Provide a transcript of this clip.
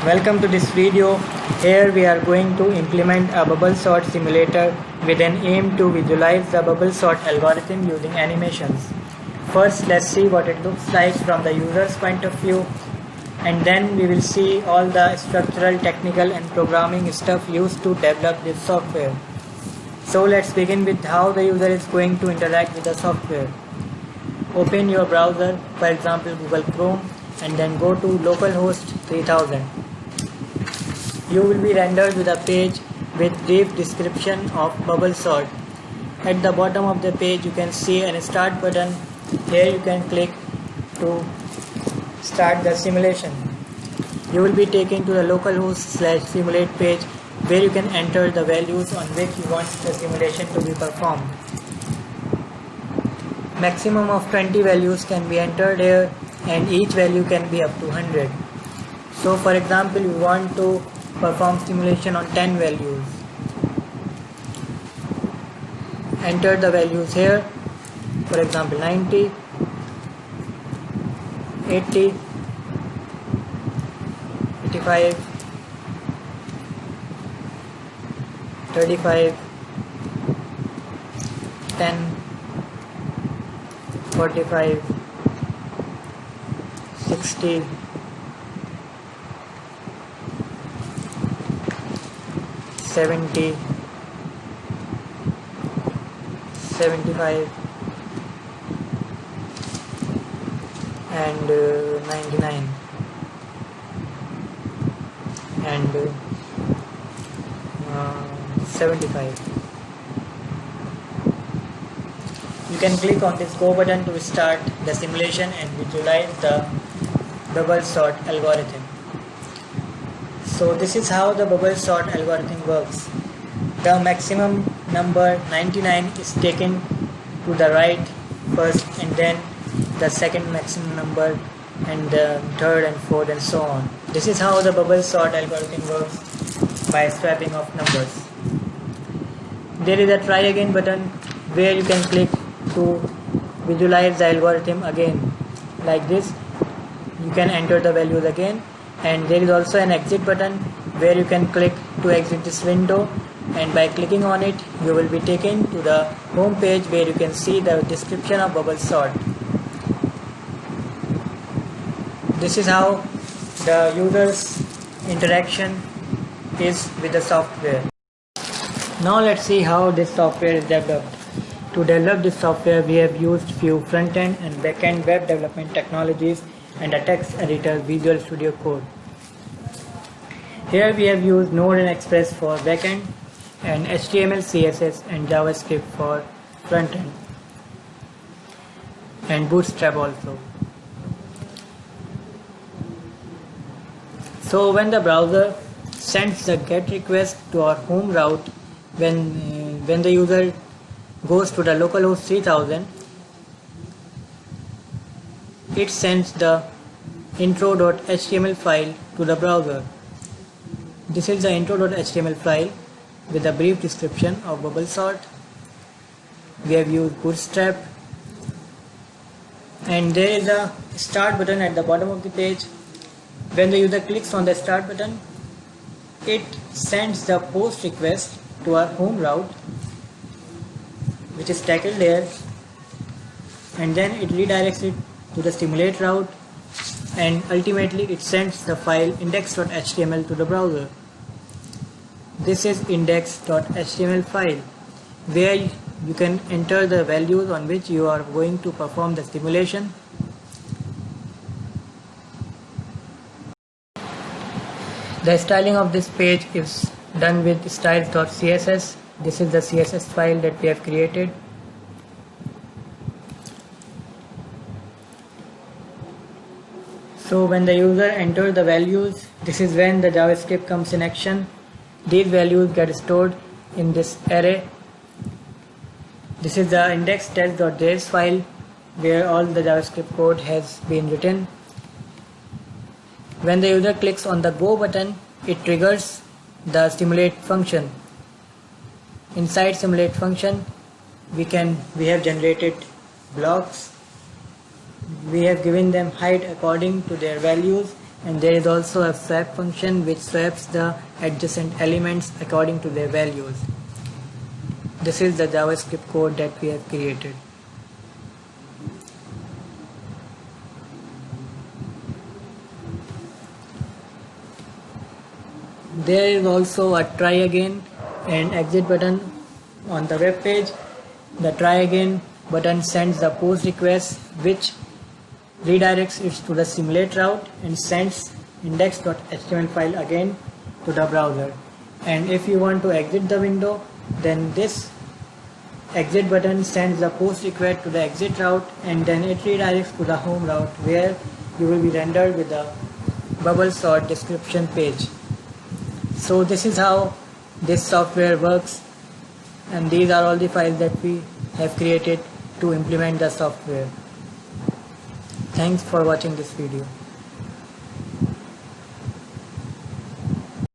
Welcome to this video. Here we are going to implement a bubble sort simulator with an aim to visualize the bubble sort algorithm using animations. First, let's see what it looks like from the user's point of view, and then we will see all the structural, technical and programming stuff used to develop this software. So let's begin with how the user is going to interact with the software. Open your browser, for example Google Chrome, and then go to localhost 3000. You will be rendered with a page with brief description of bubble sort. At the bottom of the page you can see a start button. Here you can click to start the simulation. You will be taken to the localhost/simulate page where you can enter the values on which you want the simulation to be performed. Maximum of 20 values can be entered here, and each value can be up to 100. So for example, you want to perform simulation on 10 values. Enter the values here, for example 90, 80, 85, 35, 10, 45, 60, 70, 75 and 99 and 75. You can click on this go button to start the simulation and visualize the bubble sort algorithm. So this is how the bubble sort algorithm works. The maximum number 99 is taken to the right first, and then the second maximum number, and the third and fourth and so on. This is how the bubble sort algorithm works, by swapping of numbers. There is a try again button where you can click to visualize the algorithm again. Like this, you can enter the values again, and there is also an exit button where you can click to exit this window, and by clicking on it you will be taken to the home page where you can see the description of bubble sort. This is how the user's interaction is with the software. Now let's see how this software is developed. To develop this software, we have used few front-end and back-end web development technologies and a text editor, Visual Studio Code. Here we have used Node and Express for back-end, and HTML, CSS and JavaScript for front-end, and Bootstrap also. So when the browser sends the GET request to our home route, when the user goes to the localhost 3000, it sends the intro.html file to the browser. This is the intro.html file with a brief description of bubble sort. We have used Bootstrap, and there is a start button at the bottom of the page. When the user clicks on the start button, it sends the post request to our home route, which is tackled there, and then it redirects it to the simulate route, and ultimately it sends the file index.html to the browser. This is index.html file where you can enter the values on which you are going to perform the simulation. The styling of this page is done with styles.css. This is the CSS file that we have created. So when the user enters the values, this is when the JavaScript comes in action. These values get stored in this array. This is the index.test.js file where all the JavaScript code has been written. When the user clicks on the go button, it triggers the simulate function. Inside simulate function, we have generated blocks. We have given them height according to their values and there is also a swap function which swaps the adjacent elements according to their values. This is the JavaScript code that we have created. There is also a try again and exit button on the web page. The try again button sends the post request which redirects it to the simulate route and sends index.html file again to the browser. And if you want to exit the window, then this exit button sends the post request to the exit route and then it redirects to the home route where you will be rendered with the bubble sort description page. So this is how this software works, and these are all the files that we have created to implement the software. Thanks for watching this video.